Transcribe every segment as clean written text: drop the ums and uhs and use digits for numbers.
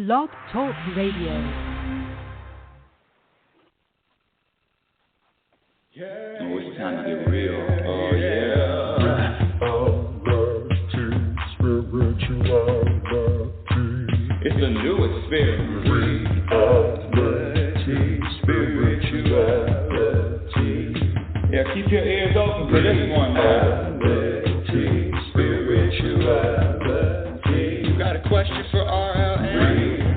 Blog Talk Radio. Oh, it's time to get real. Oh, yeah. It's a new experience. Reality, spirituality. Yeah, keep your ears open for this one now. Reality, spirituality. You got a question for RLN?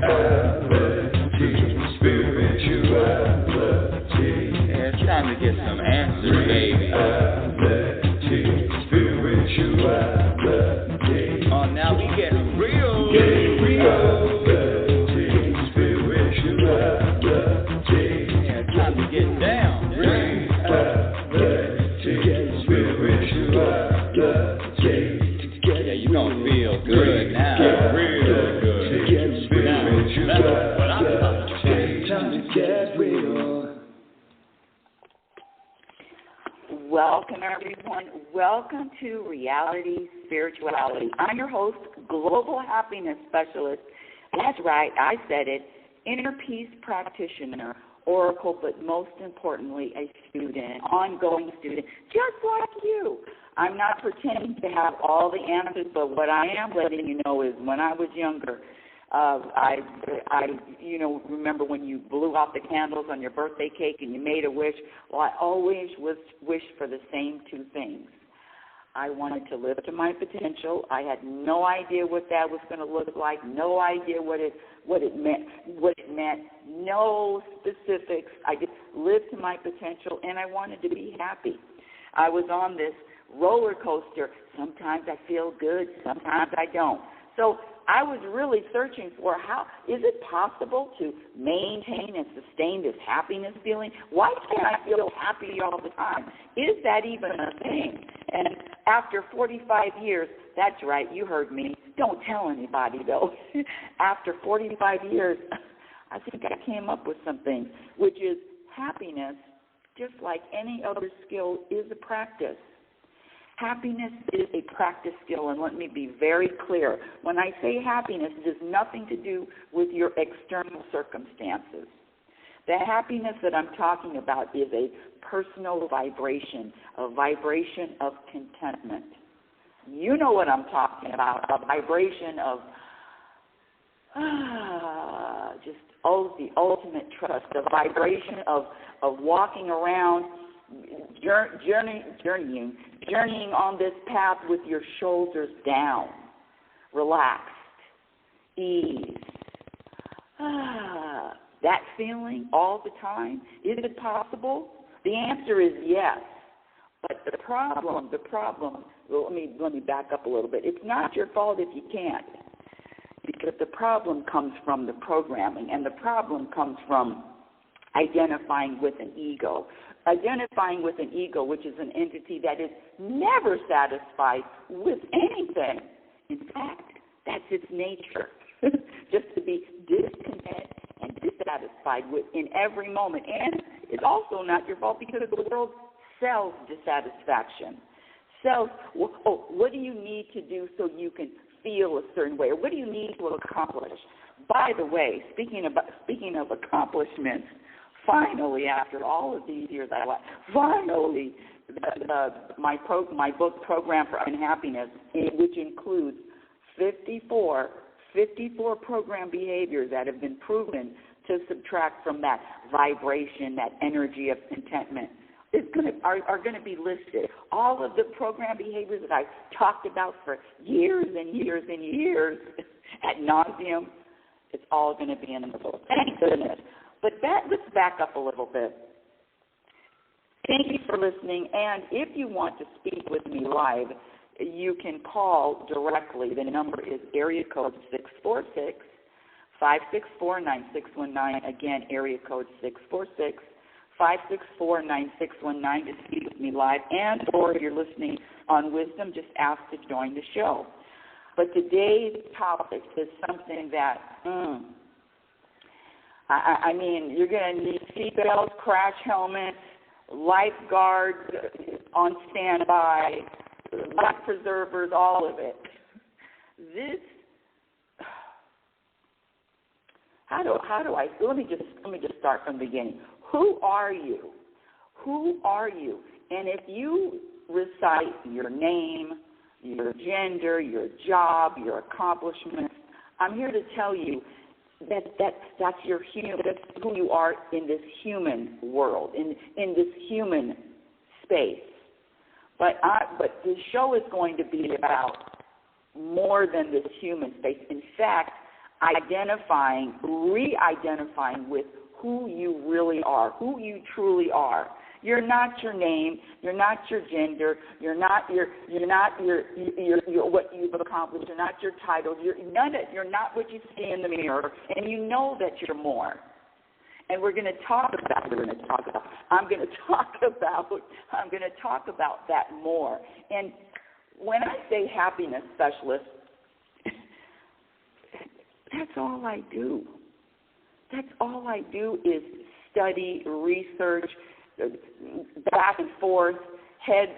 Reality, spirituality. Yeah, it's time to get some answers, baby. Reality, spirituality. Oh, now we get real. Get real. Reality, spirituality. Yeah, it's time to get down. Reality, spirituality. Yeah, you gonna feel good now. Real good. Now, that's what I'm talking about. Time to get real. Welcome, everyone. Welcome to Reality Spirituality. I'm your host, Global Happiness Specialist. That's right, I said it. Inner Peace Practitioner, Oracle, but most importantly, a student, ongoing student, just like you. I'm not pretending to have all the answers, but what I am letting you know is when I was younger, I remember when you blew out the candles on your birthday cake and you made a wish. Well, I always wished for the same two things. I wanted to live to my potential. I had no idea what that was going to look like, no idea what it meant, no specifics. I just lived to my potential, and I wanted to be happy. I was on this roller coaster. Sometimes I feel good, sometimes I don't. So I was really searching for how is it possible to maintain and sustain this happiness feeling? Why can't I feel happy all the time? Is that even a thing? And after 45 years, that's right, you heard me. Don't tell anybody, though. After 45 years, I think I came up with something, which is happiness, just like any other skill, is a practice. Happiness is a practice skill, and let me be very clear. When I say happiness, it has nothing to do with your external circumstances. The happiness that I'm talking about is a personal vibration, a vibration of contentment. You know what I'm talking about, a vibration of the ultimate trust, a vibration of walking around, journeying on this path with your shoulders down, relaxed, ease. That feeling all the time, is it possible? The answer is yes. But the problem, well, let me back up a little bit. It's not your fault if you can't, because the problem comes from the programming, and the problem comes from identifying with an ego. Identifying with an ego, which is an entity that is never satisfied with anything. In fact, that's its nature, just to be discontent and dissatisfied with in every moment. And it's also not your fault because the world sells dissatisfaction. What do you need to do so you can feel a certain way? Or what do you need to accomplish? By the way, speaking of accomplishments, finally, after all of these years, finally, my book, Program for Unhappiness, which includes 54 program behaviors that have been proven to subtract from that vibration, that energy of contentment, are going to be listed. All of the program behaviors that I've talked about for years and years and years ad nauseum, it's all going to be in the book. Thank goodness. But let's back up a little bit. Thank you for listening, and if you want to speak with me live, you can call directly. The number is area code 646-564-9619. Again, area code 646-564-9619 to speak with me live, and or if you're listening on Wisdom, just ask to join the show. But today's topic is something that, I mean, you're going to need seatbelts, crash helmets, lifeguards on standby, life preservers, all of it. how do I? Let me just start from the beginning. Who are you? Who are you? And if you recite your name, your gender, your job, your accomplishments, I'm here to tell you that's who you are in this human world, in this human space. But the show is going to be about more than this human space. In fact, re-identifying with who you really are, who you truly are. You're not your name. You're not your gender. You're not your what you've accomplished. You're not your titles. You're not what you see in the mirror, and you know that you're more. And I'm going to talk about that more. And when I say happiness specialist, that's all I do. That's all I do is study, research, back and forth, head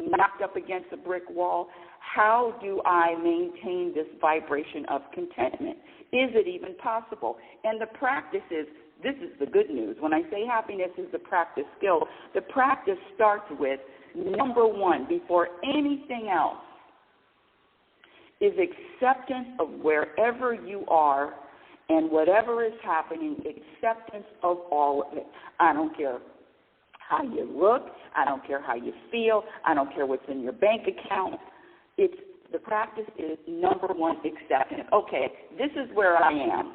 knocked up against a brick wall. How do I maintain this vibration of contentment? Is it even possible? And the practice is, this is the good news. When I say happiness is the practice skill, the practice starts with, number one, before anything else, is acceptance of wherever you are and whatever is happening, acceptance of all of it. I don't care how you look. I don't care how you feel. I don't care what's in your bank account. The practice is, number one, acceptance. Okay, this is where I am.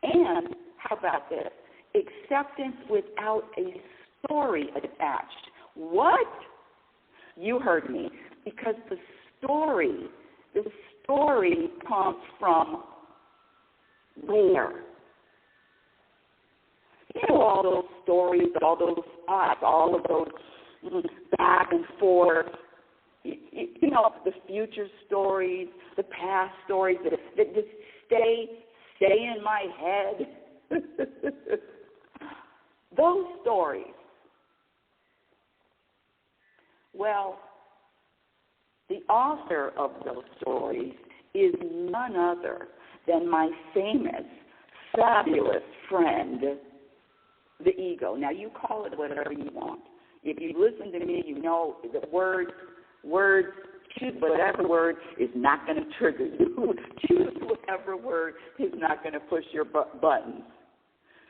And how about this? Acceptance without a story attached. What? You heard me. Because the story comes from where? You know, all those stories, all those thoughts, all of those back and forth, you know, the future stories, the past stories that just stay in my head. Those stories. Well, the author of those stories is none other than my famous, fabulous friend, the ego. Now, you call it whatever you want. If you listen to me, you know the words, choose whatever word is not going to trigger you. Choose whatever word is not going to push your buttons.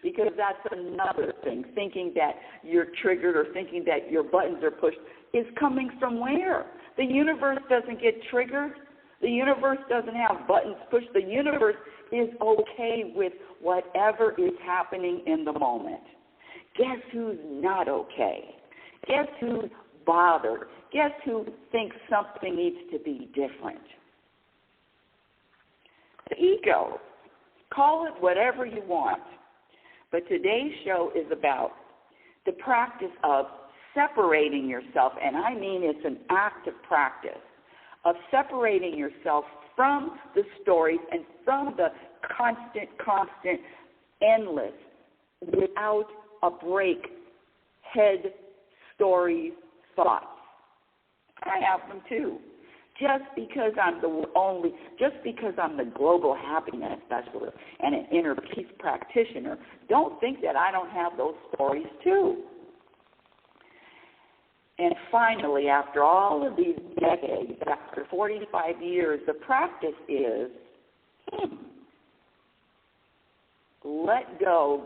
Because that's another thing. Thinking that you're triggered or thinking that your buttons are pushed is coming from where? The universe doesn't get triggered. The universe doesn't have buttons pushed. The universe is okay with whatever is happening in the moment. Guess who's not okay? Guess who's bothered? Guess who thinks something needs to be different? The ego. Call it whatever you want. But today's show is about the practice of separating yourself, and I mean it's an active practice of separating yourself from the stories and from the constant, endless, without a break, head stories, thoughts. I have them too. Just because I'm the global happiness specialist and an inner peace practitioner, don't think that I don't have those stories too. And finally, after all of these decades, after 45 years, the practice is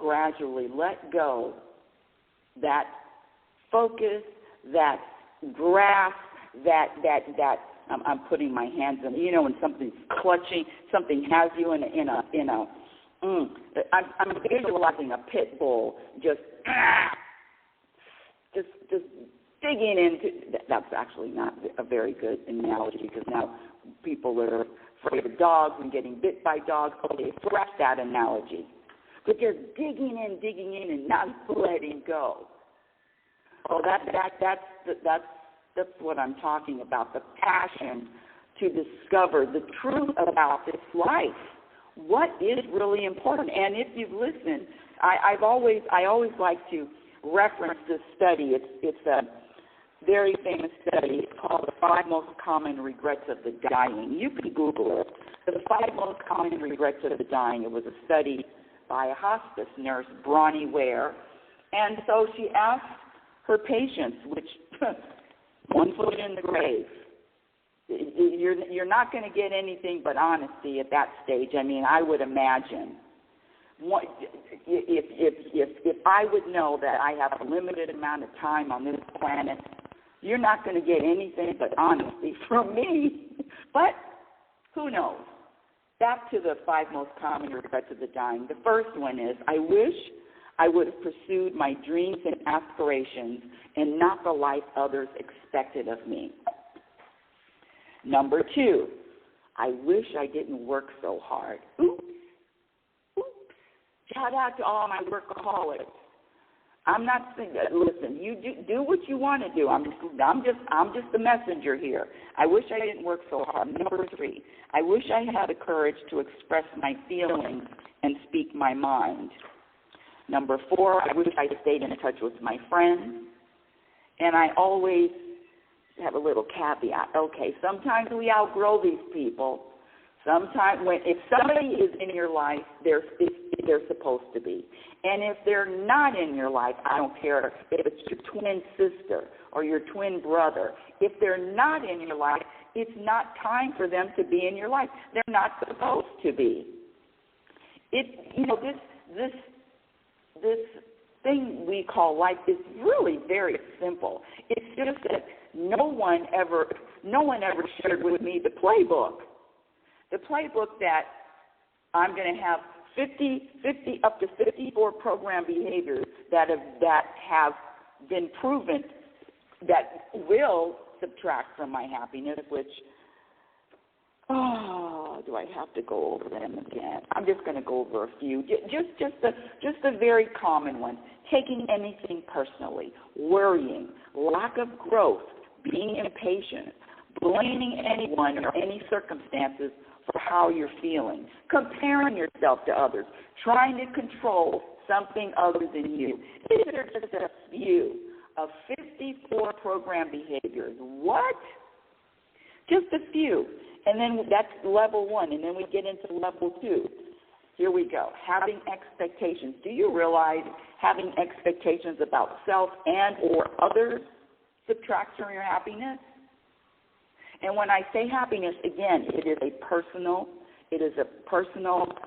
gradually let go that focus, that grasp, that I'm putting my hands in, you know, when something's clutching, something has you in a I'm visualizing a pit bull just digging into, that's actually not a very good analogy because now people that are afraid of dogs and getting bit by dogs, okay, scratch that analogy. But they're digging in and not letting go. Oh, that's what I'm talking about, the passion to discover the truth about this life. What is really important? And if you've listened, I always like to reference this study. It's very famous study called The 5 Most Common Regrets of the Dying. You can Google it. The 5 Most Common Regrets of the Dying. It was a study by a hospice nurse, Bronnie Ware. And so she asked her patients, which one foot in the grave. You're not going to get anything but honesty at that stage. I mean, I would imagine. If I would know that I have a limited amount of time on this planet, you're not going to get anything but honesty from me. But who knows? Back to the 5 most common regrets of the dying. The first one is, I wish I would have pursued my dreams and aspirations and not the life others expected of me. Number 2, I wish I didn't work so hard. Oops. Shout out to all my workaholics. I'm not saying that. Listen, you do what you want to do. I'm just the messenger here. I wish I didn't work so hard. Number 3, I wish I had the courage to express my feelings and speak my mind. Number 4, I wish I stayed in touch with my friends. And I always have a little caveat. Okay, sometimes we outgrow these people. Sometimes if somebody is in your life, they're supposed to be. And if they're not in your life, I don't care if it's your twin sister or your twin brother. If they're not in your life, it's not time for them to be in your life. They're not supposed to be. This thing we call life is really very simple. It's just that no one ever shared with me the playbook. The playbook that I'm going to have 50 up to 54 program behaviors that have been proven that will subtract from my happiness, which, do I have to go over them again? I'm just going to go over a few. Just the very common ones. Taking anything personally, worrying, lack of growth, being impatient, blaming anyone or any circumstances for how you're feeling, comparing yourself to others, trying to control something other than you. These are just a few of 54 program behaviors. What? Just a few. And then that's level 1, and then we get into level 2. Here we go. Having expectations. Do you realize having expectations about self and or others subtracts from your happiness? And when I say happiness, again, it is a personal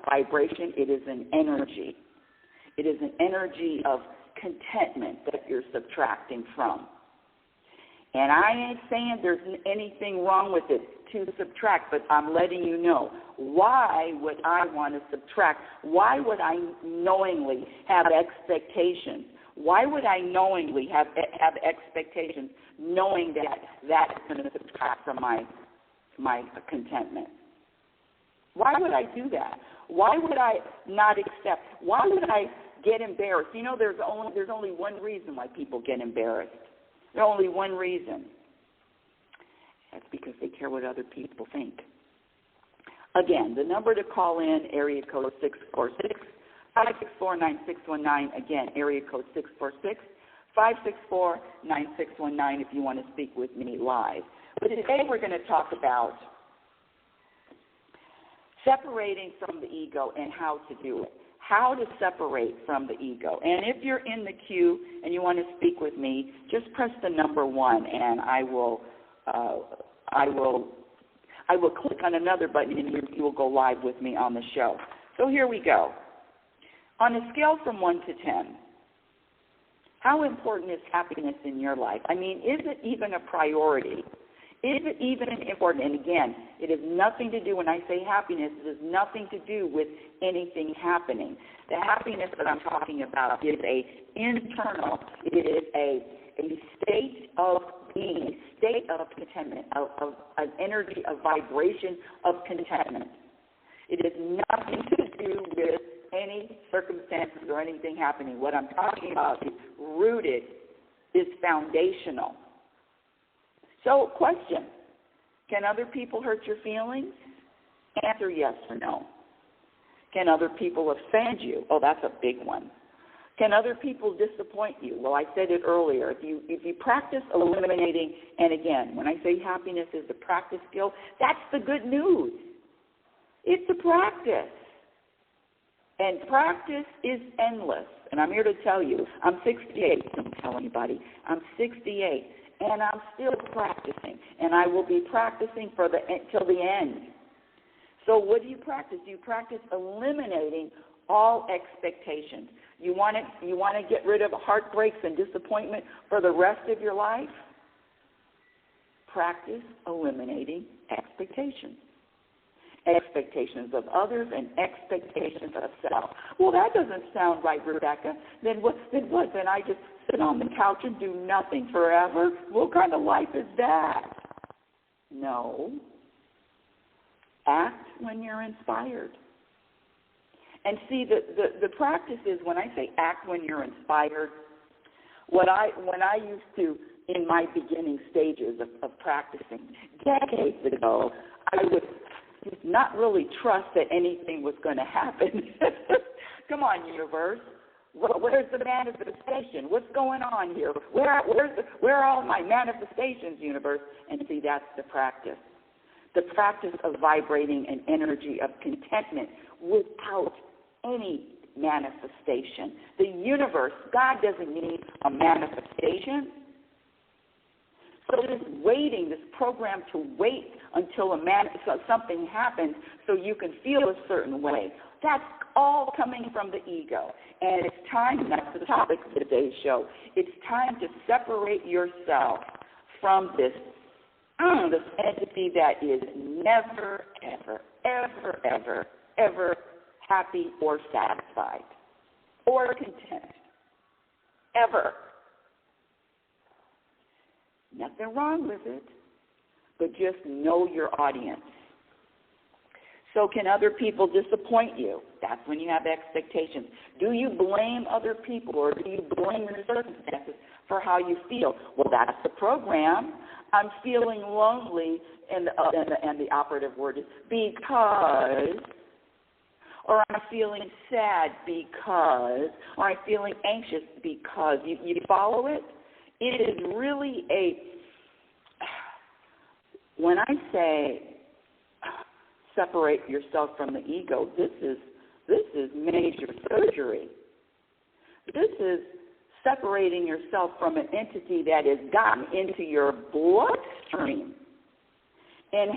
vibration. It is an energy. It is an energy of contentment that you're subtracting from. And I ain't saying there's anything wrong with it to subtract, but I'm letting you know. Why would I want to subtract? Why would I knowingly have expectations? Why would I knowingly have expectations knowing that that's going to subtract from my contentment? Why would I do that? Why would I not accept? Why would I get embarrassed? You know, there's only one reason why people get embarrassed. There's only one reason. That's because they care what other people think. Again, the number to call in, area code 646-564-9619. Again, area code 646-564-9619 if you want to speak with me live. But today we're going to talk about separating from the ego and how to do it. How to separate from the ego. And if you're in the queue and you want to speak with me, just press the number 1 and I will click on another button and you will go live with me on the show. So here we go. On a scale from 1 to 10, how important is happiness in your life? I mean, is it even a priority? Is it even important? And again, it has nothing to do, when I say happiness, it has nothing to do with anything happening. The happiness that I'm talking about is internal. It is a state of being, a state of contentment, of an energy, a vibration of contentment. It has nothing to do with any circumstances or anything happening. What I'm talking about is rooted, is foundational. So, question, can other people hurt your feelings? Answer yes or no. Can other people offend you? Oh, that's a big one. Can other people disappoint you? Well, I said it earlier. If you practice eliminating, and again, when I say happiness is the practice skill, that's the good news. It's a practice. And practice is endless. And I'm here to tell you, I'm 68. Don't tell anybody. I'm 68, and I'm still practicing. And I will be practicing till the end. So what do you practice? You practice eliminating all expectations. You want to get rid of heartbreaks and disappointment for the rest of your life? Practice eliminating expectations. Expectations of others and expectations of self. Well, that doesn't sound right, Rebecca. Then what? Then I just sit on the couch and do nothing forever? What kind of life is that? No. Act when you're inspired. And see, the practice is, when I say act when you're inspired, when I used to, in my beginning stages of practicing, decades ago, I would not really trust that anything was going to happen. Come on, universe. Where's the manifestation? What's going on here? Where are all my manifestations, universe? And see, that's the practice. The practice of vibrating an energy of contentment without any manifestation. The universe, God doesn't need a manifestation. So this waiting, this program to wait until something happens so you can feel a certain way, that's all coming from the ego. And it's time, that's the topic of today's show, it's time to separate yourself from this entity that is never, ever, ever, ever, ever happy or satisfied or content. Ever. Nothing wrong with it, but just know your audience. So can other people disappoint you? That's when you have expectations. Do you blame other people, or do you blame your circumstances for how you feel? Well, that's the program. I'm feeling lonely, and the operative word is because, or I'm feeling sad because, or I'm feeling anxious because. You follow it? It is really when I say separate yourself from the ego, this is major surgery. This is separating yourself from an entity that has gotten into your bloodstream and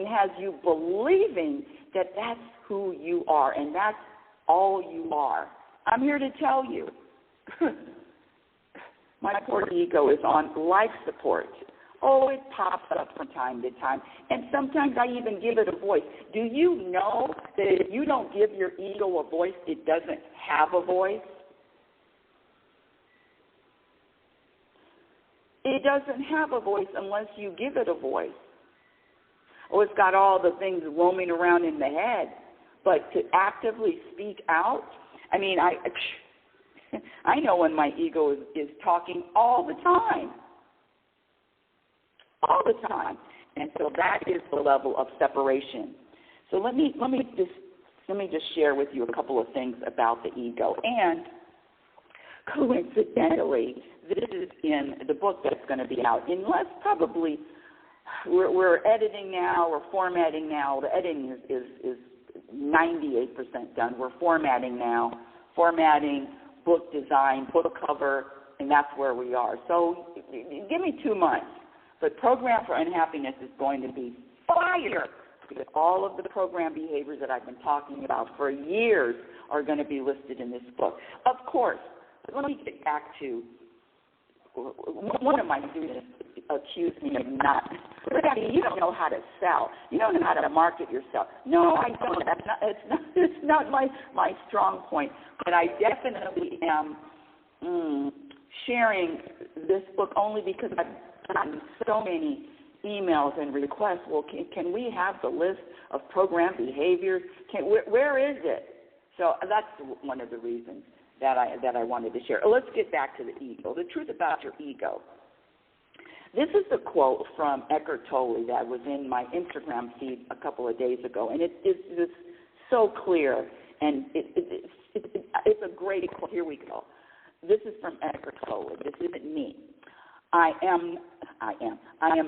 has you believing that that's who you are and that's all you are. I'm here to tell you. My poor ego is on life support. Oh, it pops up from time to time. And sometimes I even give it a voice. Do you know that if you don't give your ego a voice, it doesn't have a voice? It doesn't have a voice unless you give it a voice. Oh, it's got all the things roaming around in the head. But to actively speak out, I mean, I know when my ego is talking all the time. All the time. And so that is the level of separation. So let me just share with you a couple of things about the ego. And coincidentally, this is in the book that's going to be out. Unless probably we're editing now, we're formatting now. The editing is 98% done. We're formatting now. Formatting, book design, book cover, and that's where we are. So give me 2 months. But Program for Unhappiness is going to be fire, because all of the program behaviors that I've been talking about for years are going to be listed in this book. Of course, let me get back to one of my students accused me of not. Rebecca, you don't know how to sell. You don't know how to market yourself. No, I don't. It's not my strong point. But I definitely am sharing this book only because I've gotten so many emails and requests. Well, can we have the list of program behaviors? Where is it? So that's one of the reasons that I wanted to share. Let's get back to the ego. The truth about your ego. This is a quote from Eckhart Tolle that was in my Instagram feed a couple of days ago, and it is so clear. And it's a great quote. Here we go. This is from Eckhart Tolle. This isn't me. I am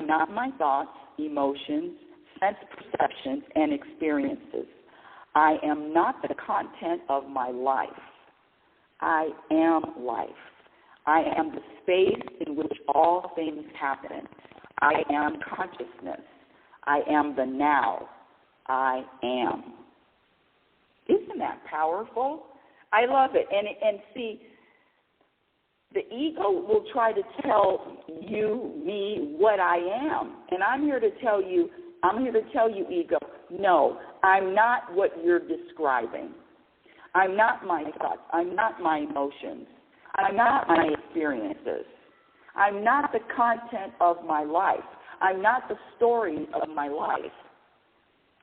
not my thoughts, emotions, sense perceptions, and experiences. I am not the content of my life. I am life. I am the space in which all things happen. I am consciousness. I am the now. I am. Isn't that powerful? I love it. And see, the ego will try to tell you, me, what I am. And I'm here to tell you, ego, no, I'm not what you're describing. I'm not my thoughts. I'm not my emotions. I'm not my experiences. I'm not the content of my life. I'm not the story of my life.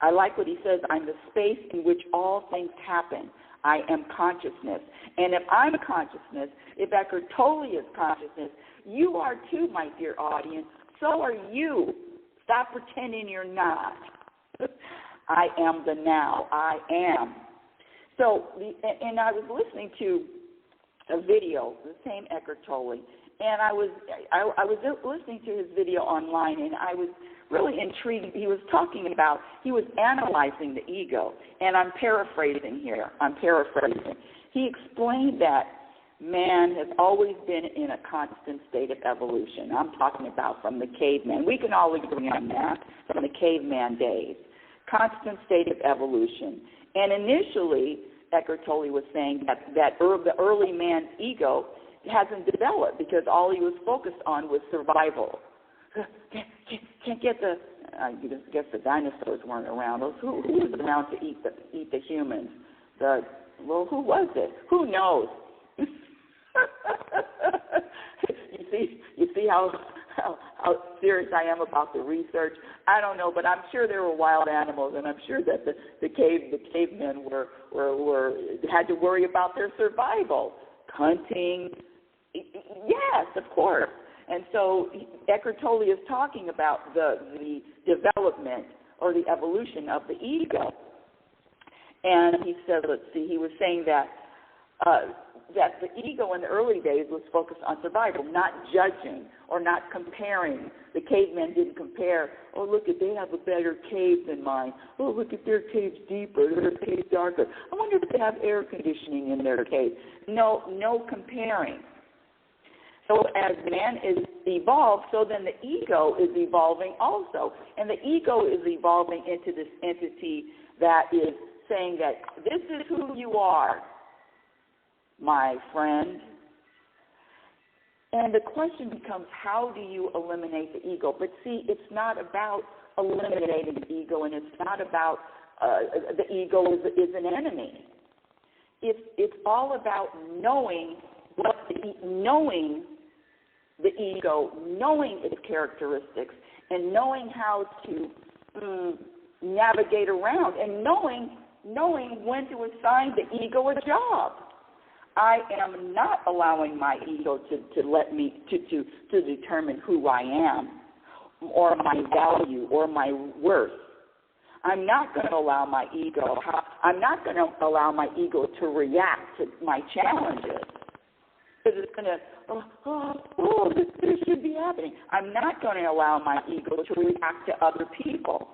I like what he says, I'm the space in which all things happen. I am consciousness. And if I'm consciousness, if Eckhart Tolle is consciousness, you are too, my dear audience. So are you. Stop pretending you're not. I am the now. I am. So, and I was listening to a video, the same Eckhart Tolle, and I was listening to his video online, and I was really intrigued. He was analyzing the ego, and I'm paraphrasing here. He explained that man has always been in a constant state of evolution. I'm talking about from the caveman. We can all agree on that, from the caveman days. Constant state of evolution. And initially, Eckhart Tolle was saying that the early man's ego hasn't developed because all he was focused on was survival. Can't get the. I guess the dinosaurs weren't around. Who was around to eat the humans? Who was it? Who knows? You see how serious I am about the research. I don't know, but I'm sure there were wild animals, and I'm sure that the cavemen had to worry about their survival, hunting. Yes, of course. And so Eckhart Tolle is talking about the development or the evolution of the ego. And he said, he was saying that the ego in the early days was focused on survival, not judging or not comparing. The cavemen didn't compare. Oh, look, they have a better cave than mine. Oh, look, their cave's deeper, their cave's darker. I wonder if they have air conditioning in their cave. No comparing. So as man is evolved, so then the ego is evolving also. And the ego is evolving into this entity that is saying that this is who you are, my friend. And the question becomes, how do you eliminate the ego? But see, it's not about eliminating the ego, and it's not about the ego is an enemy. It's all about knowing the ego, knowing its characteristics, and knowing how to navigate around, and knowing when to assign the ego a job. I am not allowing my ego to let me to determine who I am, or my value, or my worth. I'm not going to allow my ego. I'm not going to allow my ego to react to my challenges. Because it's going to, this should be happening. I'm not going to allow my ego to react to other people.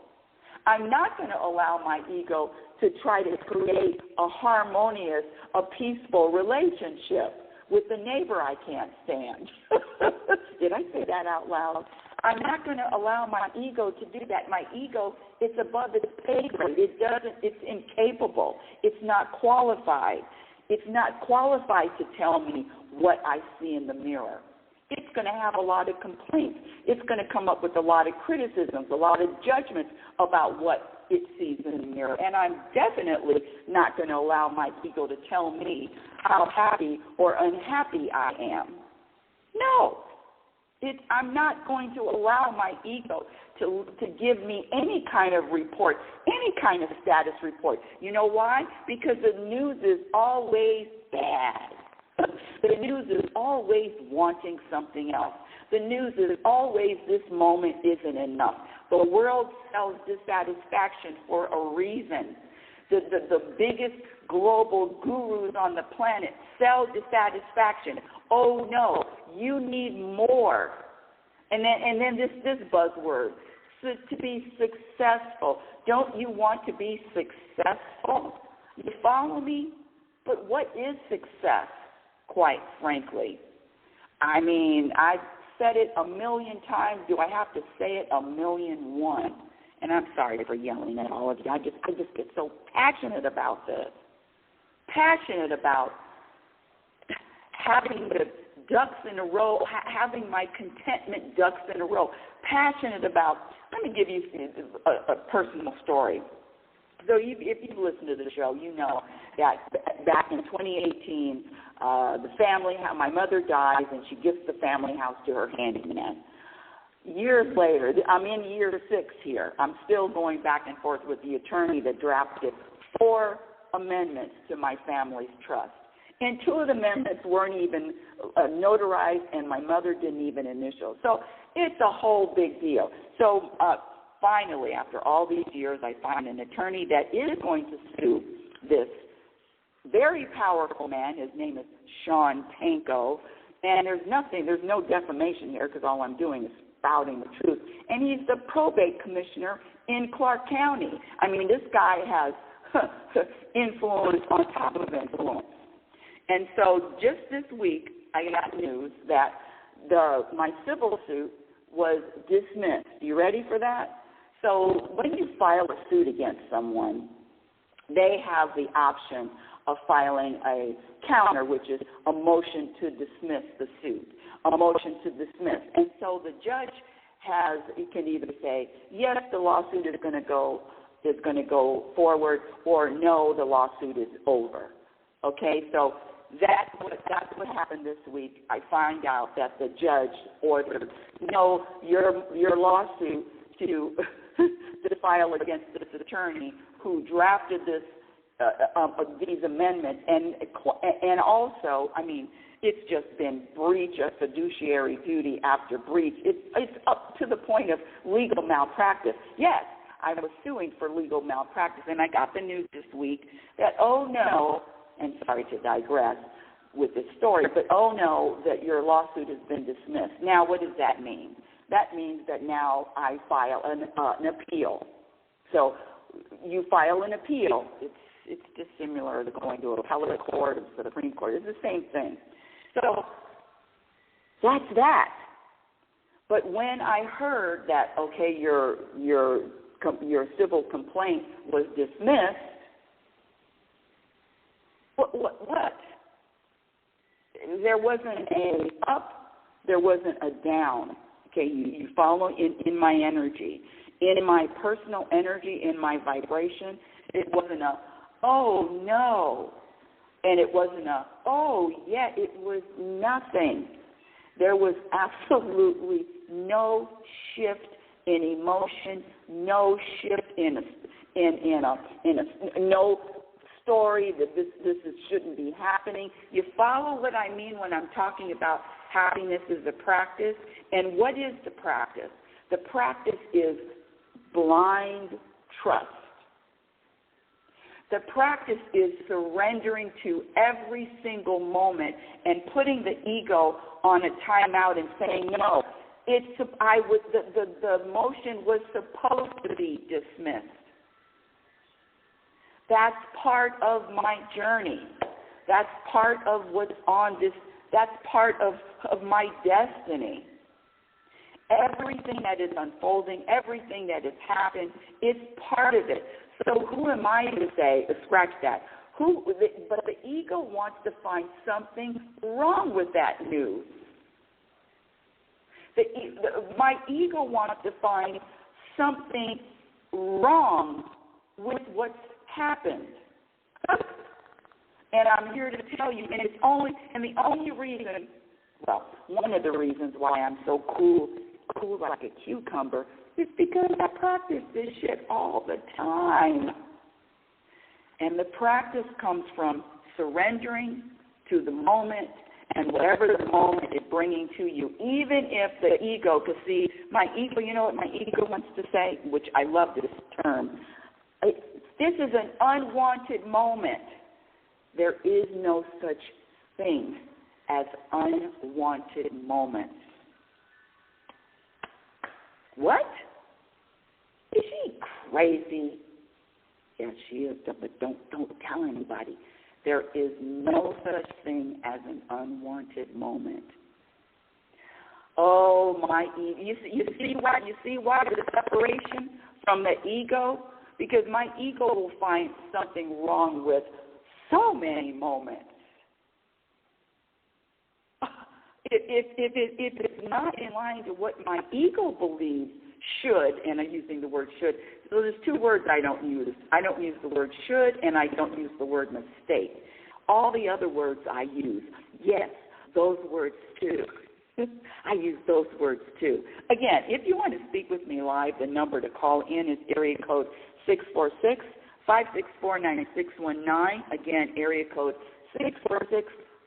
I'm not going to allow my ego to try to create a harmonious, a peaceful relationship with the neighbor I can't stand. Did I say that out loud? I'm not going to allow my ego to do that. My ego, it's above its pay grade. It's incapable. It's not qualified. It's not qualified to tell me what I see in the mirror. It's going to have a lot of complaints. It's going to come up with a lot of criticisms, a lot of judgments about what it sees in the mirror. And I'm definitely not going to allow my ego to tell me how happy or unhappy I am. No. I'm not going to allow my ego to give me any kind of report, any kind of status report. You know why? Because the news is always bad. The news is always wanting something else. The news is always this moment isn't enough. The world sells dissatisfaction for a reason. the biggest global gurus on the planet sell dissatisfaction. Oh, no, you need more. And then this buzzword, to be successful. Don't you want to be successful? You follow me? But what is success, quite frankly? I mean, I've said it a million times. Do I have to say it 1,000,001? And I'm sorry for yelling at all of you. I just get so passionate about this. Passionate about having the ducks in a row, having my contentment ducks in a row. Passionate about, let me give you a personal story. So if you've listened to the show, you know that back in 2018, my mother dies and she gives the family house to her handyman. Years later, I'm in year 6 here. I'm still going back and forth with the attorney that drafted 4 amendments to my family's trust. And 2 of the amendments weren't even notarized, and my mother didn't even initial. So it's a whole big deal. So finally, after all these years, I find an attorney that is going to sue this very powerful man. His name is Sean Panko. And there's no defamation here because all I'm doing is spouting the truth. And he's the probate commissioner in Clark County. I mean, this guy has influence on top of influence. And so just this week, I got news that my civil suit was dismissed. You ready for that? So when you file a suit against someone, they have the option of filing a counter, which is a motion to dismiss the suit, a motion to dismiss. And so the judge can either say, yes, the lawsuit is going to go forward, or no, the lawsuit is over. Okay, so that's what happened this week. I find out that the judge ordered, no, your lawsuit to file against this attorney who drafted these amendments, and also, I mean, it's just been breach of fiduciary duty after breach. It's up to the point of legal malpractice. Yes, I was suing for legal malpractice, and I got the news this week that, oh no, and sorry to digress with this story, but oh no, that your lawsuit has been dismissed. Now, what does that mean? That means that now I file an appeal. So you file an appeal. It's dissimilar to going to appellate court or the Supreme Court. It's the same thing. So that's that. But when I heard that, okay, your civil complaint was dismissed, what? There wasn't a up, there wasn't a down. Okay, you follow in my energy. In my personal energy, in my vibration, it wasn't a, oh, no. And it wasn't a, oh, yeah, it was nothing. There was absolutely no shift in emotion, no shift in no story that this shouldn't be happening. You follow what I mean when I'm talking about happiness is a practice? And what is the practice? The practice is blind trust. The practice is surrendering to every single moment and putting the ego on a timeout and saying, no, the motion was supposed to be dismissed. That's part of my journey. That's part of what's on this. That's part of my destiny. Everything that is unfolding, everything that has happened, it's part of it. So who am I to say, scratch that? But the ego wants to find something wrong with that news. My ego wants to find something wrong with what's happened. And I'm here to tell you, and the only reason, well, one of the reasons why I'm so cool like a cucumber is because I practice this shit all the time. And the practice comes from surrendering to the moment and whatever the moment is bringing to you, even if the ego, because see, my ego, you know what my ego wants to say, which I love this term, This is an unwanted moment. There is no such thing as unwanted moments. What? Is she crazy? Yeah, she is, but don't tell anybody. There is no such thing as an unwanted moment. Oh, my ego. You see why the separation from the ego? Because my ego will find something wrong with so many moments. If it's not in line to what my ego believes should, and I'm using the word should, so there's two words I don't use. I don't use the word should, and I don't use the word mistake. All the other words I use. Yes, those words too. I use those words too. Again, if you want to speak with me live, the number to call in is area code 646-564-9619. Again, area code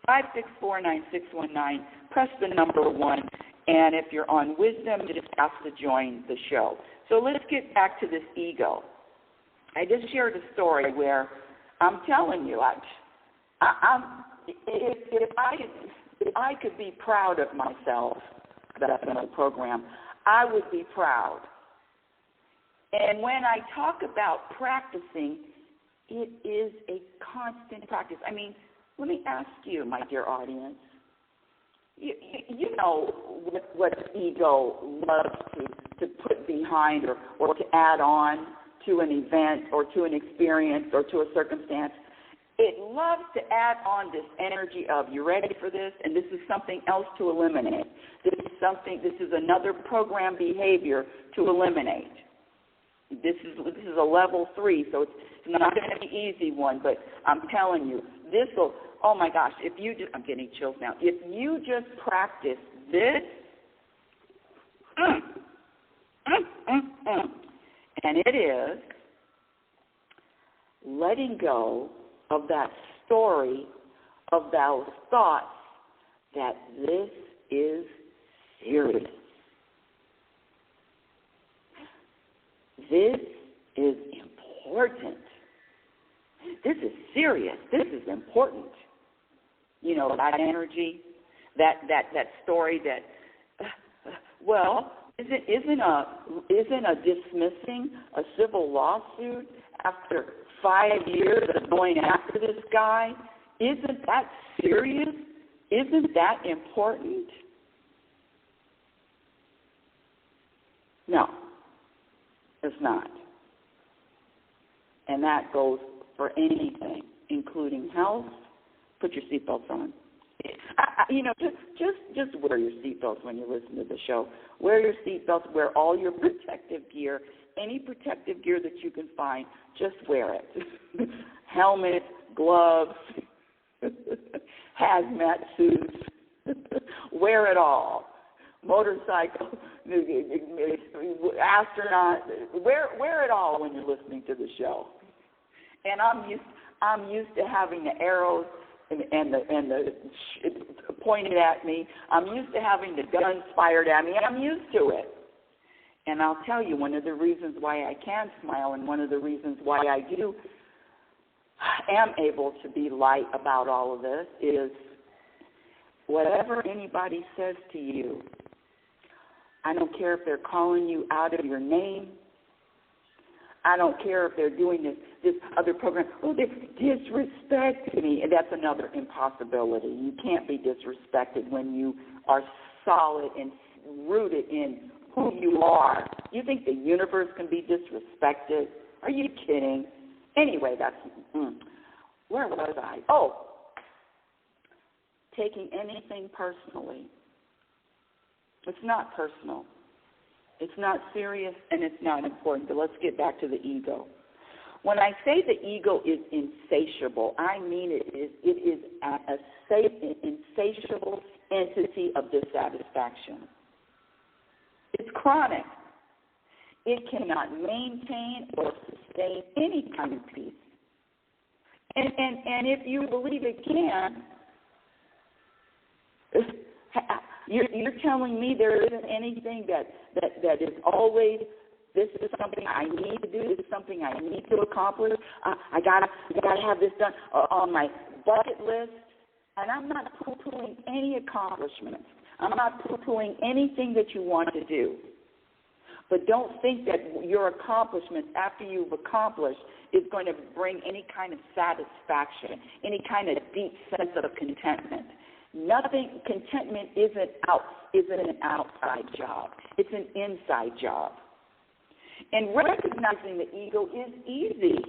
646-564-9619. Press the number 1. And if you're on Wisdom, just ask to join the show. So let's get back to this ego. I just shared a story where I'm telling you, if I could be proud of myself, that's another program, I would be proud. And when I talk about practicing, it is a constant practice. I mean, let me ask you, my dear audience, you know what ego loves to put behind or to add on to an event or to an experience or to a circumstance. It loves to add on this energy of, you ready for this? And this is something else to eliminate. This is another program behavior to eliminate. This is a level 3, so it's not going to be an easy one, but I'm telling you, this will, oh my gosh, I'm getting chills now. If you just practice this, and it is letting go of that story, of those thoughts that this is serious. This is important. This is serious. This is important. You know, that energy, that story that, well, isn't a dismissing a civil lawsuit after 5 years of going after this guy, isn't that serious? Isn't that important? No, it's not. And that goes for anything, including health. Put your seatbelts on. Just wear your seatbelts when you listen to the show. Wear your seatbelts. Wear all your protective gear. Any protective gear that you can find, just wear it. Helmet, gloves, hazmat suits. Wear it all. Motorcycle, astronaut. Wear it all when you're listening to the show. And I'm used to having the arrows and the pointed at me. I'm used to having the guns fired at me, and I'm used to it. And I'll tell you, one of the reasons why I can smile and one of the reasons why I am able to be light about all of this is whatever anybody says to you, I don't care if they're calling you out of your name. I don't care if they're doing this other program. Oh, they're disrespecting me. And that's another impossibility. You can't be disrespected when you are solid and rooted in who you are. You think the universe can be disrespected? Are you kidding? Anyway, where was I? Oh, taking anything personally. It's not personal. It's not serious, and it's not important. But let's get back to the ego. When I say the ego is insatiable, I mean it is an insatiable entity of dissatisfaction. It's chronic. It cannot maintain or sustain any kind of peace. And if you believe it can, you're telling me there isn't anything that is always This is something I need to do. This is something I need to accomplish. I gotta have this done on my bucket list. And I'm not poo-pooing any accomplishments. I'm not poo-pooing anything that you want to do. But don't think that your accomplishments after you've accomplished is going to bring any kind of satisfaction, any kind of deep sense of contentment. Contentment isn't an outside job. It's an inside job. And recognizing the ego is easy.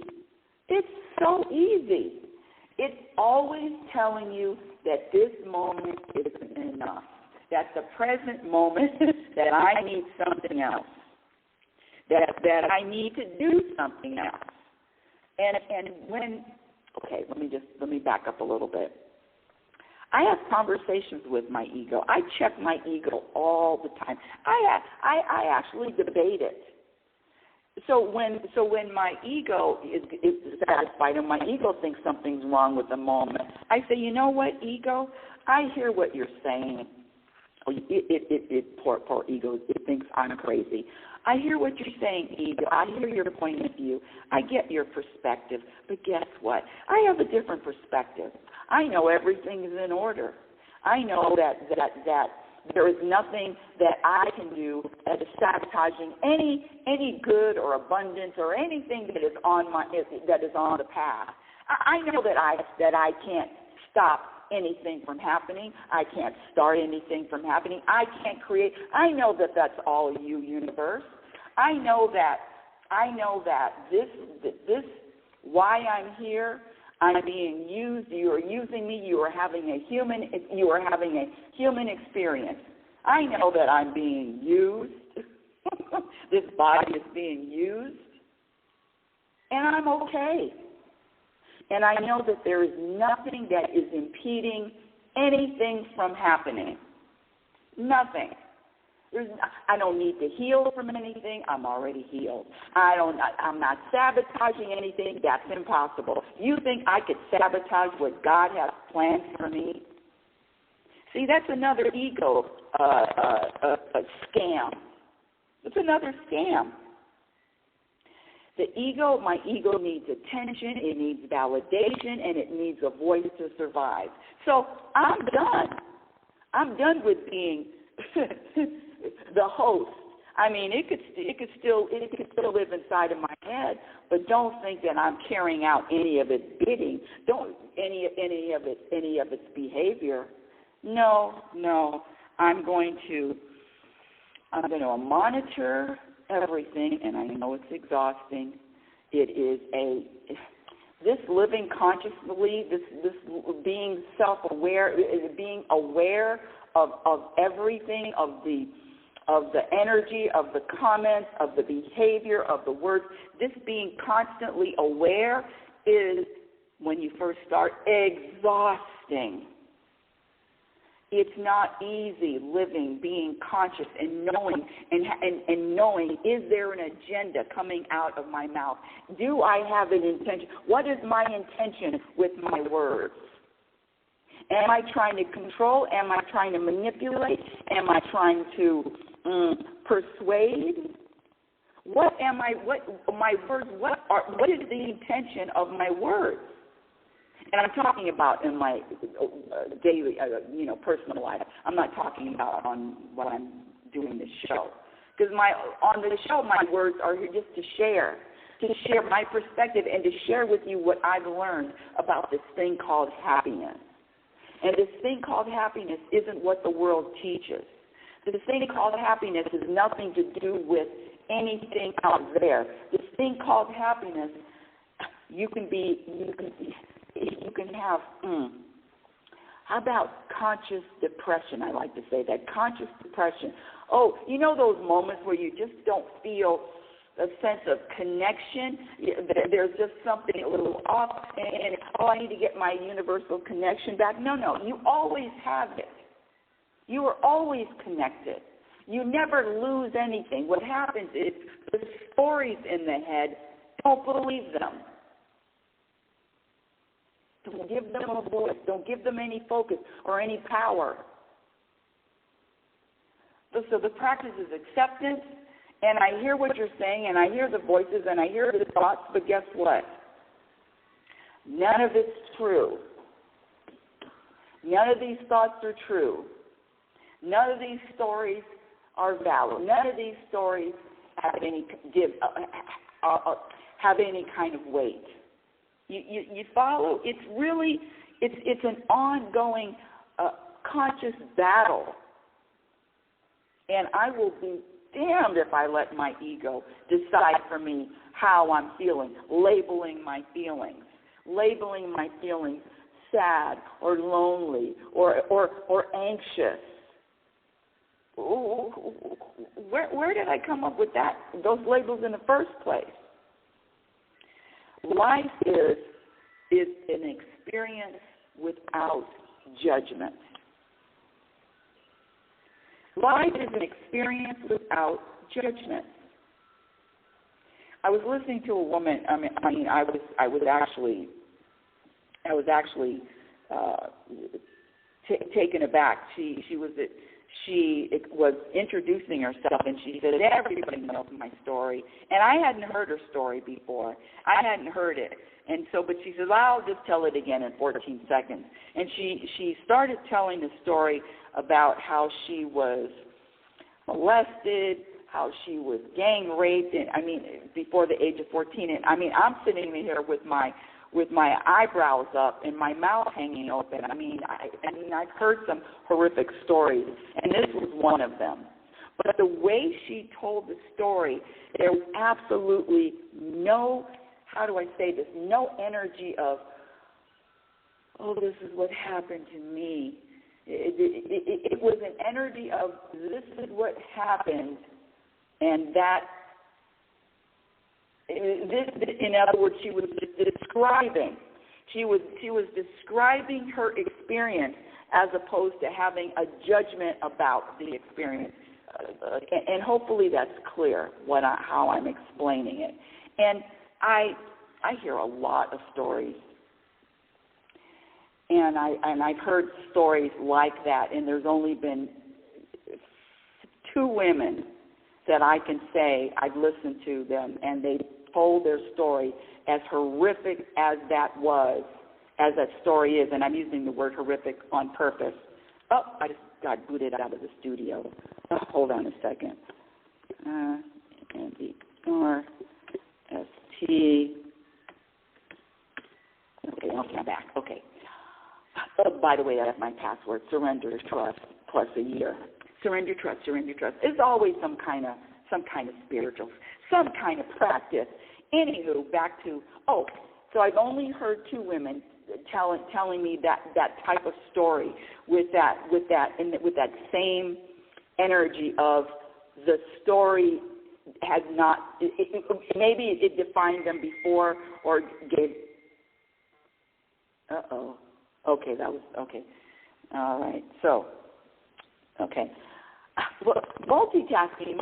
It's so easy. It's always telling you that this moment isn't enough, that the present moment, that I need something else, that I need to do something else. And when, okay, let me back up a little bit. I have conversations with my ego. I check my ego all the time. I actually debate it. So when my ego is satisfied and my ego thinks something's wrong with the moment, I say, you know what, ego? I hear what you're saying. Poor ego, it thinks I'm crazy. I hear what you're saying, ego. I hear your point of view. I get your perspective. But guess what? I have a different perspective. I know everything is in order. I know that there is nothing that I can do that is sabotaging any good or abundance or anything that is on the path. I know that I can't stop anything from happening. I can't start anything from happening. I can't create. I know that that's all you, universe. I know that this why I'm here. I'm being used. You are using me. You are having a human experience. I know that I'm being used. This body is being used, and I'm okay. And I know that there is nothing that is impeding anything from happening. Nothing. I don't need to heal from anything. I'm already healed. I'm not sabotaging anything. That's impossible. You think I could sabotage what God has planned for me? See, that's another ego scam. It's another scam. My ego needs attention, it needs validation, and it needs a voice to survive. So I'm done. I'm done with being the host. I mean, it could still live inside of my head, but don't think that I'm carrying out any of its bidding. Don't any of its behavior. No. I'm going to monitor everything, and I know it's exhausting. It is this living consciously, this being self-aware, being aware of everything, of the energy, of the comments, of the behavior, of the words. This being constantly aware is, when you first start, exhausting. It's not easy living, being conscious and knowing, and knowing, is there an agenda coming out of my mouth? Do I have an intention? What is my intention with my words? Am I trying to control? Am I trying to manipulate? Am I trying to persuade? What is the intention of my words? And I'm talking about in my daily, personal life. I'm not talking about on what I'm doing this show. Because on the show, my words are just to share my perspective and to share with you what I've learned about this thing called happiness. And this thing called happiness isn't what the world teaches. This thing called happiness has nothing to do with anything out there. This thing called happiness, you can have, how about conscious depression? I like to say that, conscious depression. Oh, you know those moments where you just don't feel a sense of connection? There's just something a little off, and I need to get my universal connection back. No, you always have it. You are always connected. You never lose anything. What happens is the stories in the head, don't believe them. Don't give them a voice. Don't give them any focus or any power. So the practice is acceptance And I hear what you're saying, and I hear the voices, and I hear the thoughts, but guess what? None of it's true. None of these thoughts are true. None of these stories are valid. None of these stories have any kind of weight. You follow? It's really, it's an ongoing conscious battle. And I will be damned if I let my ego decide for me how I'm feeling, labeling my feelings sad or lonely or anxious. Where did I come up with those labels in the first place? Life is an experience without judgment. Life is an experience without judgment. I was listening to a woman. I was actually taken aback. She was introducing herself, and she said, "Everybody knows my story," and I hadn't heard her story before. I hadn't heard it, and so, but she says, "I'll just tell it again in 14 seconds." And she started telling the story about how she was molested, how she was gang raped, and before the age of 14. And I'm sitting here with my eyebrows up and my mouth hanging open. I've heard some horrific stories, and this was one of them. But the way she told the story, there was absolutely no, how do I say this, no energy of, oh, this is what happened to me. It was an energy of, this is what happened, and that, in other words, she was describing. She was describing her experience as opposed to having a judgment about the experience. And hopefully that's clear how I'm explaining it. And I hear a lot of stories, and I've heard stories like that. And there's only been 2 women that I can say I've listened to them, and they told their story as horrific as that story is, and I'm using the word horrific on purpose. Oh, I just got booted out of the studio. Oh, hold on a second. N-D-R-S-T. Okay, I'm back. Okay. By the way, that's my password, surrender, trust, plus a year. Surrender, trust, surrender, trust. It's always some kind of spiritual, some kind of practice. Anywho, back to, so I've only heard 2 women telling me that type of story with that same energy of the story had not, maybe it defined them before or gave, okay, that was, okay, all right, so, okay. Well, multitasking.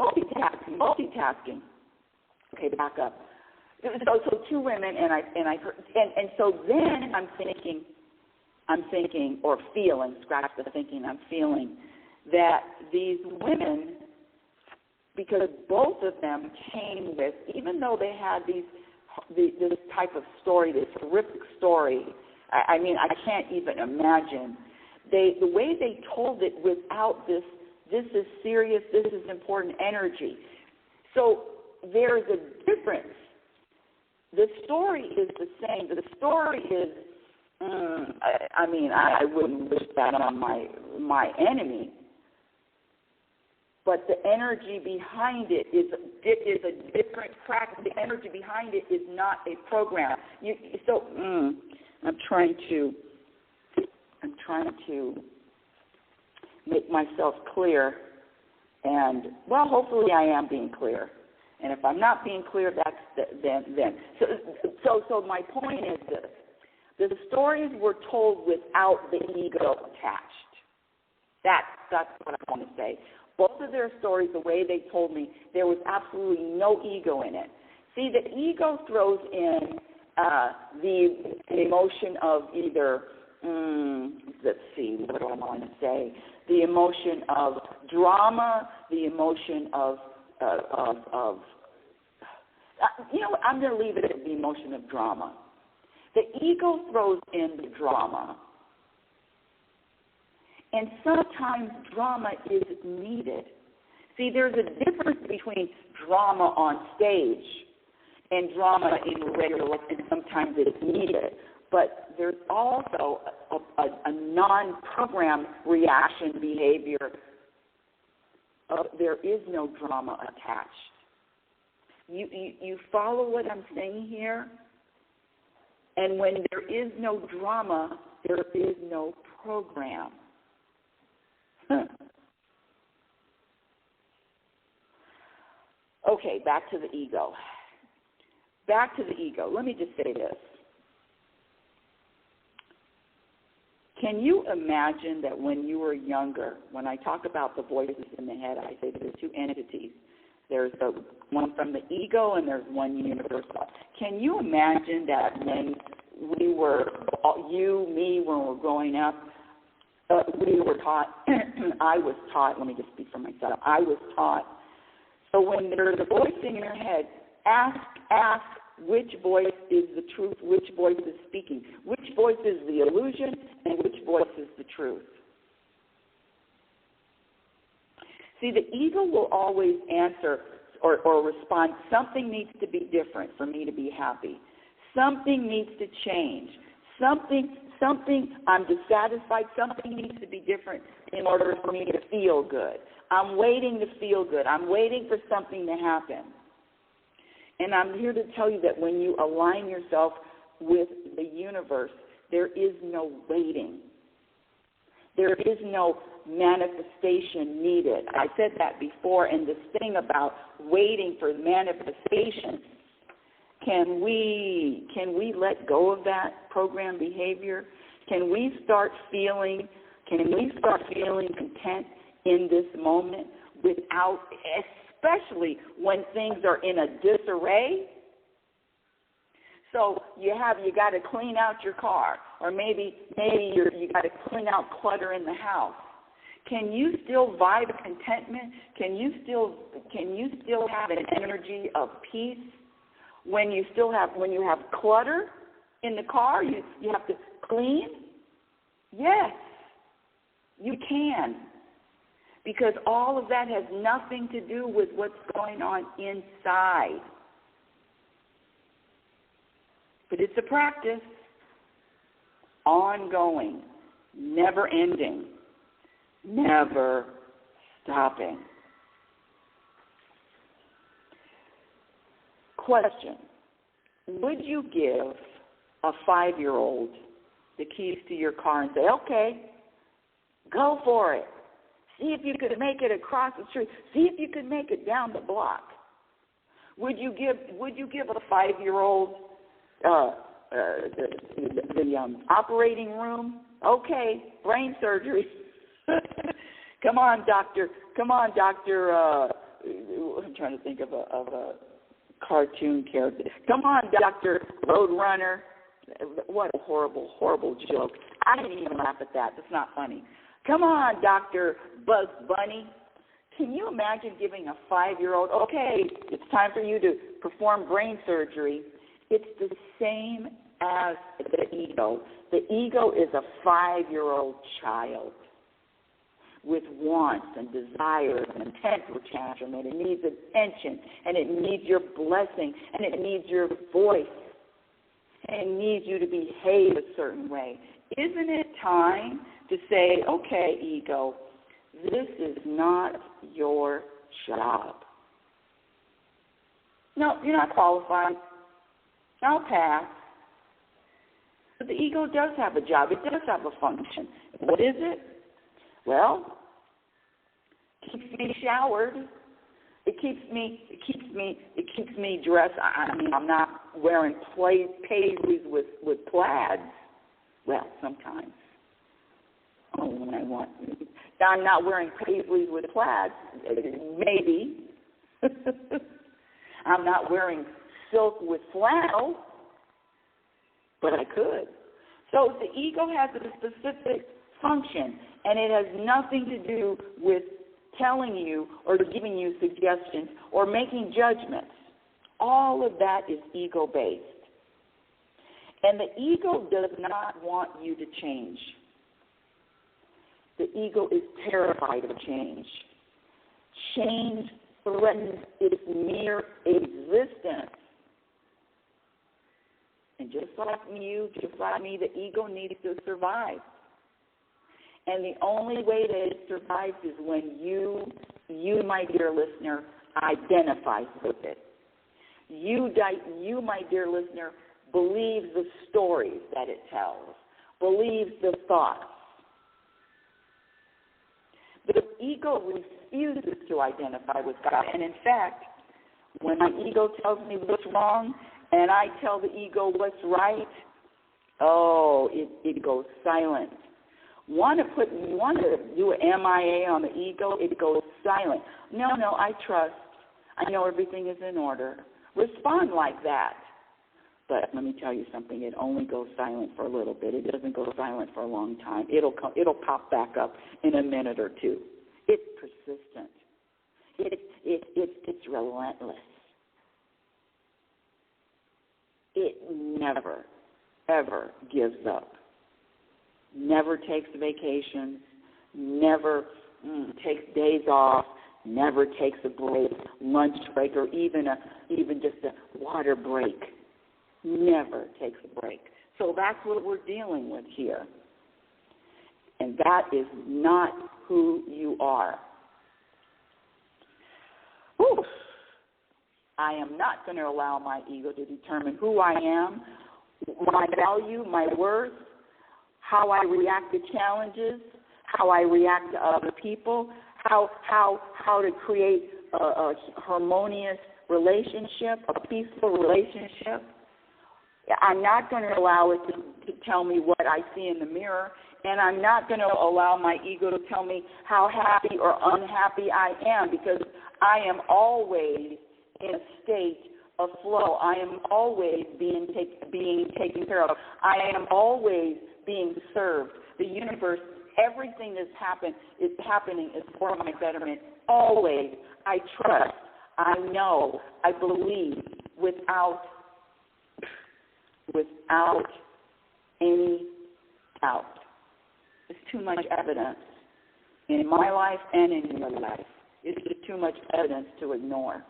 Okay, back up. So 2 women, and so then I'm thinking, or feeling, scratch the thinking, I'm feeling that these women, because both of them came with, even though they had this type of story, this horrific story, I can't even imagine. The way they told it without this is serious, this is important energy. So there's a difference. The story is the same. The story is, I wouldn't wish that on my enemy. But the energy behind it is a different practice. The energy behind it is not a program. I'm trying to make myself clear, and hopefully I am being clear. And if I'm not being clear, then. So my point is this: the stories were told without the ego attached. That's what I want to say. Both of their stories, the way they told me, there was absolutely no ego in it. See, the ego throws in the emotion of either, let's see, what do I want to say? The emotion of drama, the emotion of I'm going to leave it at the emotion of drama. The ego throws in the drama. And sometimes drama is needed. See, there's a difference between drama on stage and drama in regular life, and sometimes it's needed. But there's also a non-programmed reaction behavior. There is no drama attached. You follow what I'm saying here? And when there is no drama, there is no program. Okay, back to the ego. Back to the ego. Let me just say this. Can you imagine that when you were younger, when I talk about the voices in the head, I say there's two entities. There's the one from the ego and there's one universal. Can you imagine that when we were, you, me, when we were growing up, we were taught, I was taught, let me just speak for myself, I was taught, so when there's a voice in your head, ask which voice is the truth, which voice is speaking, which voice is the illusion, and which voice is the truth. See, the ego will always answer or respond, something needs to be different for me to be happy. Something needs to change. Something, I'm dissatisfied, something needs to be different in order for me to feel good. I'm waiting to feel good. I'm waiting for something to happen. And I'm here to tell you that when you align yourself with the universe, there is no waiting. There is no manifestation needed. I said that before, and this thing about waiting for manifestation, can we let go of that program behavior? Can we start feeling content in this moment without, especially when things are in a disarray? So you got to clean out your car, or maybe you got to clean out clutter in the house. Can you still vibe contentment? Can you still have an energy of peace when you have clutter in the car? You have to clean? Yes, you can. Because all of that has nothing to do with what's going on inside. But it's a practice, ongoing, never ending, never stopping. Question: would you give a 5-year-old the keys to your car and say, okay, go for it. See if you could make it across the street. See if you could make it down the block. Would you give a 5-year-old the operating room? Okay, brain surgery. Come on, doctor. I'm trying to think of a cartoon character. Come on, Dr. Roadrunner. What a horrible, horrible joke. I didn't even laugh at that. That's not funny. Come on, Dr. Bugs Bunny. Can you imagine giving a 5-year-old, okay, it's time for you to perform brain surgery? It's the same as the ego. The ego is a 5-year-old child with wants and desires and temper tantrum, and it needs attention, and it needs your blessing, and it needs your voice, and it needs you to behave a certain way. Isn't it time to say, okay, ego, this is not your job. No, you're not qualified. I'll pass. But the ego does have a job. It does have a function. What is it? Well, it keeps me showered. It keeps me dressed. I mean, I'm not wearing paisleys with plaids. Well, sometimes. Only when I want. I'm not wearing paisleys with plaids. Maybe. I'm not wearing silk with flannel, but I could. So the ego has a specific function, and it has nothing to do with telling you or giving you suggestions or making judgments. All of that is ego-based. And the ego does not want you to change. The ego is terrified of change. Change threatens its mere existence. And just like you, just like me, the ego needs to survive. And the only way that it survives is when you, my dear listener, identifies with it. You, my dear listener, believes the stories that it tells, believes the thoughts. The ego refuses to identify with God. And in fact, when my ego tells me what's wrong and I tell the ego what's right, it goes silent. Want to do an MIA on the ego, it goes silent. No, I trust. I know everything is in order. Respond like that. But let me tell you something, it only goes silent for a little bit. It doesn't go silent for a long time. It'll pop back up in a minute or two. It's persistent. It's relentless. It never, ever gives up. Never takes vacations, never takes days off, never takes a break, lunch break, or even just a water break. Never takes a break. So that's what we're dealing with here. And that is not who you are. Whew. I am not going to allow my ego to determine who I am, my value, my worth, how I react to challenges, how I react to other people, how to create a harmonious relationship, a peaceful relationship. I'm not going to allow it to tell me what I see in the mirror, and I'm not going to allow my ego to tell me how happy or unhappy I am, because I am always in a state of flow. I am always being taken care of. I am always being served. The universe, everything that's happening is for my betterment. Always. I trust. I know. I believe without any doubt. There's too much evidence in my life and in your life. It's just too much evidence to ignore.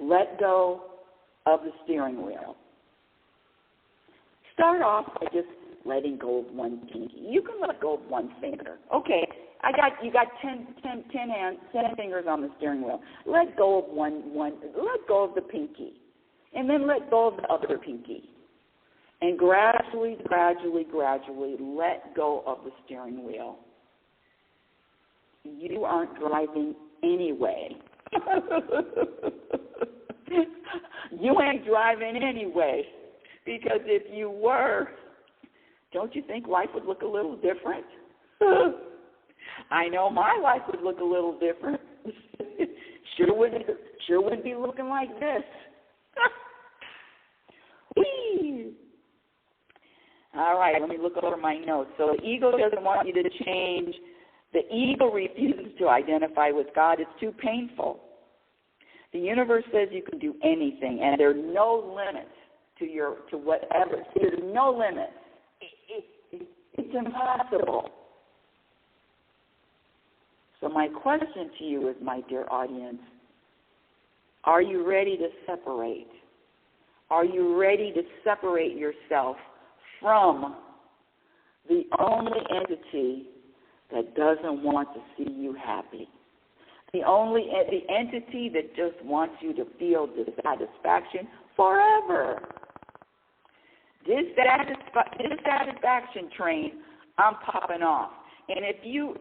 Let go of the steering wheel. Start off by just letting go of one pinky. You can let go of one finger. Okay, you got 10 fingers on the steering wheel. Let go of let go of the pinky. And then let go of the other pinky. And gradually let go of the steering wheel. You aren't driving anyway. You ain't driving anyway. Because if you were, don't you think life would look a little different? I know my life would look a little different. Sure wouldn't be looking like this. Whee! All right, let me look over my notes. So the ego doesn't want you to change. The ego refuses to identify with God. It's too painful. The universe says you can do anything, and there are no limits to whatever. There's no limit. It's impossible. So my question to you is, my dear audience, are you ready to separate? Are you ready to separate yourself from the only entity that doesn't want to see you happy? The entity that just wants you to feel dissatisfaction forever. Dissatisfaction train, I'm popping off. And if you,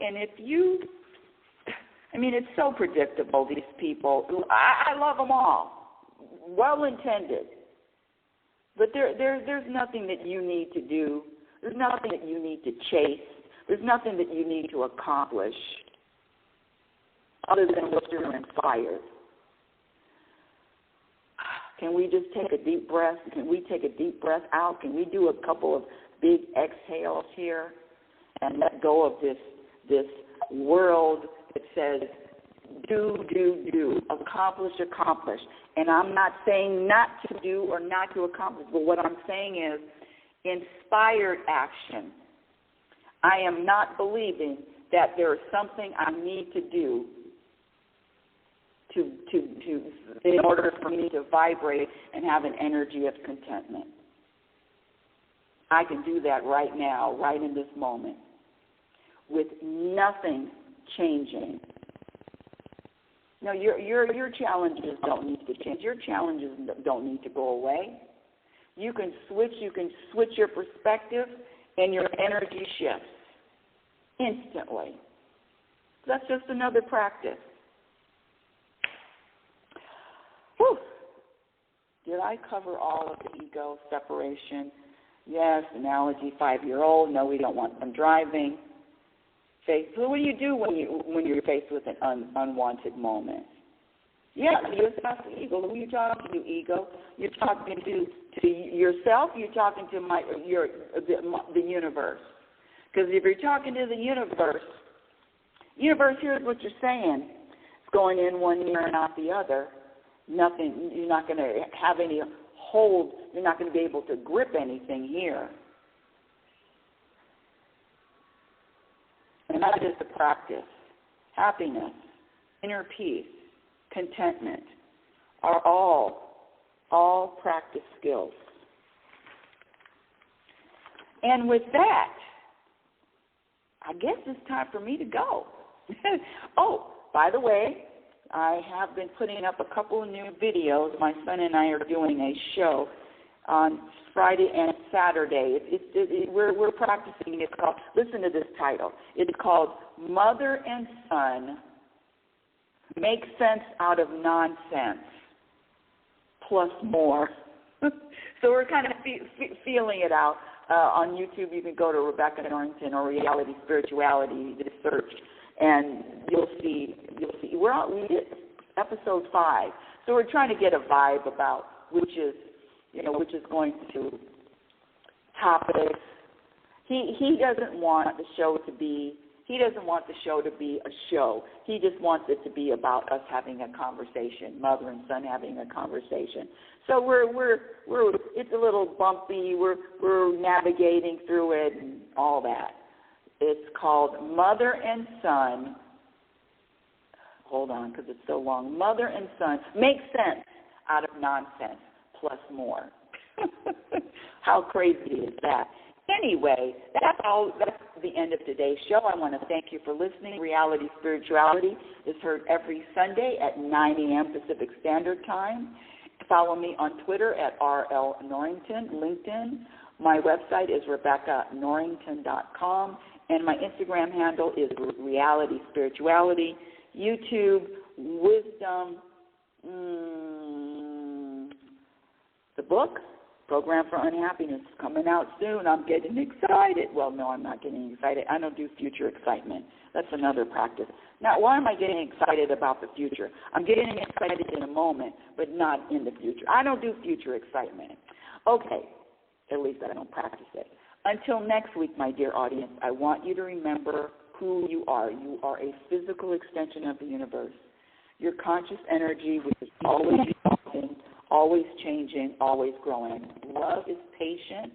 it's so predictable, these people. I love them all. Well-intended. But there's nothing that you need to do. There's nothing that you need to chase. There's nothing that you need to accomplish other than what you're inspired. Can we just take a deep breath? Can we take a deep breath out? Can we do a couple of big exhales here and let go of this world that says do, accomplish. And I'm not saying not to do or not to accomplish, but what I'm saying is inspired action. I am not believing that there is something I need to do to in order for me to vibrate and have an energy of contentment. I can do that right now, right in this moment, with nothing changing. No, your challenges don't need to change. Your challenges don't need to go away. You can switch your perspective, and your energy shifts instantly. That's just another practice. Whew. Did I cover all of the ego separation? Yes, analogy, 5-year-old. No, we don't want them driving. So what do you do when you're faced with an unwanted moment? Yeah, you assess the ego. Who are you talking to, ego? You're talking to yourself. You're talking to the universe. Because if you're talking to the universe hears what you're saying. It's going in one ear and out the other. Nothing. You're not going to have any hold. You're not going to be able to grip anything here. And that is the practice. Happiness, inner peace, contentment are all practice skills. And with that, I guess it's time for me to go. Oh, by the way, I have been putting up a couple of new videos. My son and I are doing a show on Friday and Saturday. We're practicing. It's called, listen to this title. It's called Mother and Son Make Sense Out of Nonsense Plus More. So we're kind of feeling it out. On YouTube, you can go to Rebecca Norrington or Reality Spirituality, just search, and you'll see. We did episode 5. So we're trying to get a vibe about which is going to topics. He doesn't want the show to be a show. He just wants it to be about us having a conversation, mother and son having a conversation. So we're it's a little bumpy. We're navigating through it and all that. It's called Mother and Son. Hold on, because it's so long. Mother and Son Make Sense Out of Nonsense Plus More. How crazy is that? Anyway, that's all. That's the end of today's show. I want to thank you for listening. Reality Spirituality is heard every Sunday at 9 a.m. Pacific Standard Time. Follow me on Twitter at RL Norrington, LinkedIn. My website is RebeccaNorrington.com, and my Instagram handle is Reality Spirituality. YouTube, Wisdom, the book, Program for Unhappiness, is coming out soon. I'm getting excited. Well, no, I'm not getting excited. I don't do future excitement. That's another practice. Now, why am I getting excited about the future? I'm getting excited in a moment, but not in the future. I don't do future excitement. Okay, at least I don't practice it. Until next week, my dear audience, I want you to remember who you are. You are a physical extension of the universe. Your conscious energy, which is always evolving, always changing, always growing. Love is patient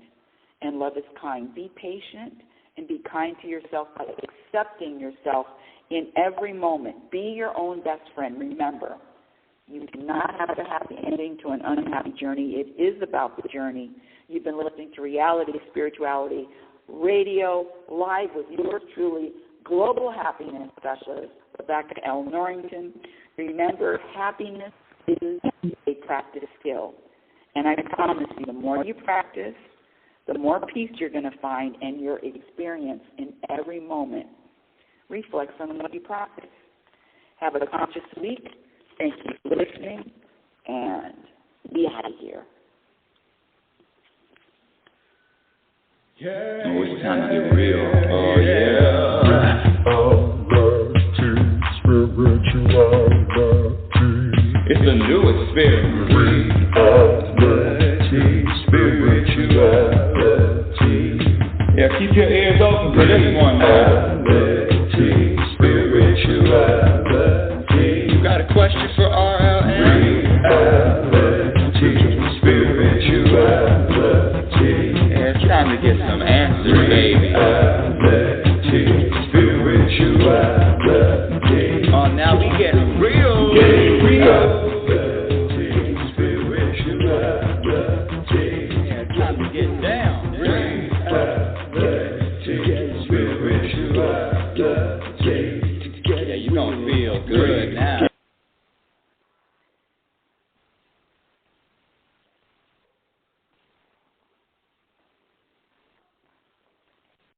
and love is kind. Be patient and be kind to yourself by accepting yourself in every moment. Be your own best friend. Remember, you do not have a happy ending to an unhappy journey. It is about the journey. You've been listening to Reality Spirituality Radio, live with yours truly, Global Happiness Specialist, Rebecca L. Norrington. Remember, happiness is a practice skill. And I promise you, the more you practice, the more peace you're going to find, and your experience in every moment reflects on what you practice. Have a conscious week. Thank you for listening, and be out of here. Yeah, oh, it's time to get real. Oh, yeah. It's a new experience. Reality Spirituality. Yeah, keep your ears open for this one. Reality to get some answers, baby. Spirituality. Oh, now we get real. Yeah, time to get down.